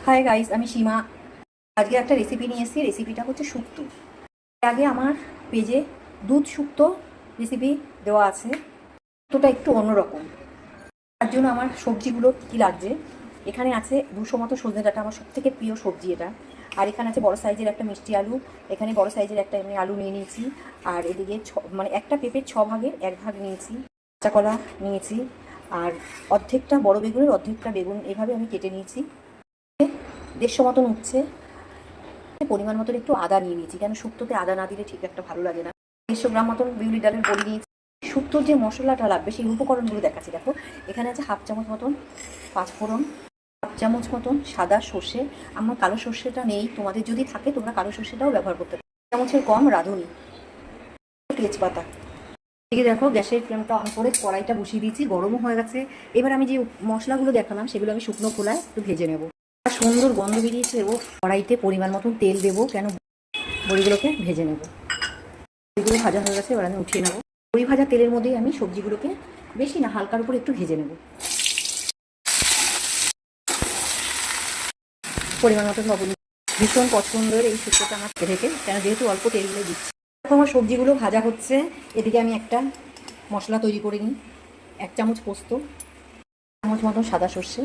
Hi guys, আমি সীমা। আজকে একটা রেসিপি নিয়ে এসেছি। রেসিপিটা হচ্ছে শুক্তো। এর আগে আমার পেজে দুধ শুক্তো রেসিপি দেওয়া আছে। শুক্তোটা একটু অন্যরকম। তার জন্য আমার সবজিগুলো কী লাগছে, এখানে আছে 200 মতো সজনে ডাঁটা, আমার সবথেকে প্রিয় সবজি এটা। আর এখানে আছে বড় সাইজের একটা মিষ্টি আলু, এখানে বড় সাইজের একটা এমনি আলু নিয়ে নিয়েছি। আর এদিকে মানে একটা পেঁপের 6 ভাগের 1 ভাগ নিয়েছি। কাঁচা কলা নিয়েছি। আর অর্ধেকটা বড় বেগুনের অর্ধেকটা বেগুন এভাবে আমি কেটে নিয়েছি। 150 মতন উচ্ছে, পরিমাণ মতন একটু আদা নিয়ে নিয়েছি, কেন শুক্তোতে আদা না দিলে ঠিক একটা ভালো লাগে না। 150 গ্রাম মতন বিউলি ডালের বড়ি নিয়েছি। শুক্তোর যে মশলাটা লাগবে সেই উপকরণগুলো দেখাচ্ছি। দেখো, এখানে আছে 1/2 চামচ মতন পাঁচফোড়ন, 1 চামচ মতন সাদা সর্ষে। আমার কালো সর্ষেটা নেই, তোমাদের যদি থাকে তোমরা কালো সর্ষেটাও ব্যবহার করতে পারো। 1 চামচের কম রাঁধুনি, তেজপাতা। এদিকে দেখো, গ্যাসের ফ্লেমটা অন করে কড়াইটা বসিয়ে দিয়েছি, গরমও হয়ে গেছে। এবার আমি যে মশলাগুলো দেখালাম সেগুলো আমি শুকনো খোলায় একটু ভেজে নেব। সুন্দর গন্ধ বেরিয়েছে। ও কড়াইতে পরিমাণ মতন তেল দেবো, কেন বড়িগুলোকে ভেজে নেব। বড়িগুলো ভাজা হয়ে গেছে, এবার আমি উঠিয়ে নেব। বড়ি ভাজা তেলের মধ্যেই আমি সবজিগুলোকে বেশি না, হালকার উপর একটু ভেজে নেব। পরিমাণ মতো লবণ। ভীষণ পছন্দের এই শুক্তোটা আমার রেখে, কেন যেহেতু অল্প তেলগুলো দিচ্ছি। আমার সবজিগুলো ভাজা হচ্ছে, এদিকে আমি একটা মশলা তৈরি করে নিই। 1 চামচ পোস্ত, 1 চামচ মতন সাদা সর্ষে,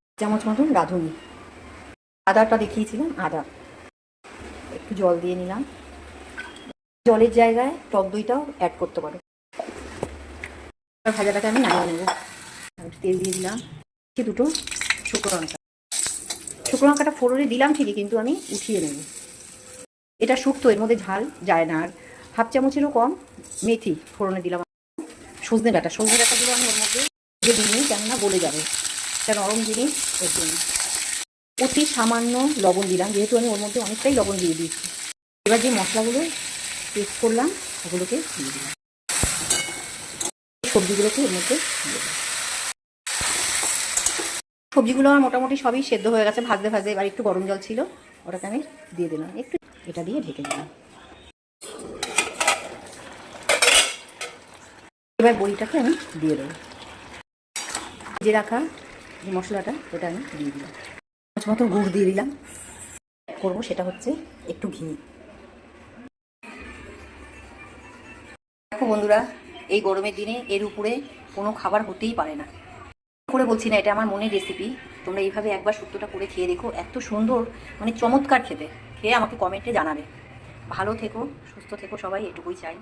1 চামচ মতন রাঁধুনি, আদাটা দেখিয়েছিলাম আদা, একটু জল দিয়ে নিলাম। জলের জায়গায় টক দইটাও অ্যাড করতে পারো। ভাজাটাকে আমি নামিয়ে নেব। তেল দিয়ে দিলাম, দুটো শুকনো লঙ্কা। শুকনো লঙ্কাটা ফোড়নে দিলাম ঠিকই, কিন্তু আমি উঠিয়ে নেব। এটা শুক্তো, এর মধ্যে ঝাল যায় না। আর 1/2 চামচেরও কম মেথি ফোড়নে দিলাম। সজনে ডাঁটাগুলো আমি ওর মধ্যে দিয়ে দিই, কেননা গলে যাবে, এটা নরম জিনিস, ওর জন্য। অতি সামান্য লবণ দিলাম, যেহেতু আমি ওর মধ্যে অনেকটাই লবণ দিয়ে দিয়েছি। এবার যে মশলাগুলো পেস্ট করলাম ওগুলোকে দিয়ে দিলাম, সবজিগুলোকে এর মধ্যে দিয়ে দিলাম। সবজিগুলো আমার মোটামুটি সবই সেদ্ধ হয়ে গেছে ভাজতে ভাজতে। এবার একটু গরম জল ছিল, ওটাকে আমি দিয়ে দিলাম, একটু এটা দিয়ে ঢেকে দিলাম। এবার বড়িটাকে আমি দিয়ে দেবো। ভেজে রাখা যে মশলাটা ওটা আমি দিয়ে দিলাম। মতো গুড় দিয়ে দিলাম। করবো সেটা হচ্ছে একটু ঘি। দেখো বন্ধুরা, এই গরমের দিনে এর উপরে কোনো খাবার হতেই পারে না। করে বলছি না, এটা আমার মনের রেসিপি। তোমরা এইভাবে একবার শুক্তোটা করে খেয়ে দেখো, এত সুন্দর, মানে চমৎকার খেতে। খেয়ে আমাকে কমেন্টে জানাবে। ভালো থেকো, সুস্থ থেকো সবাই, এটুকুই চাই।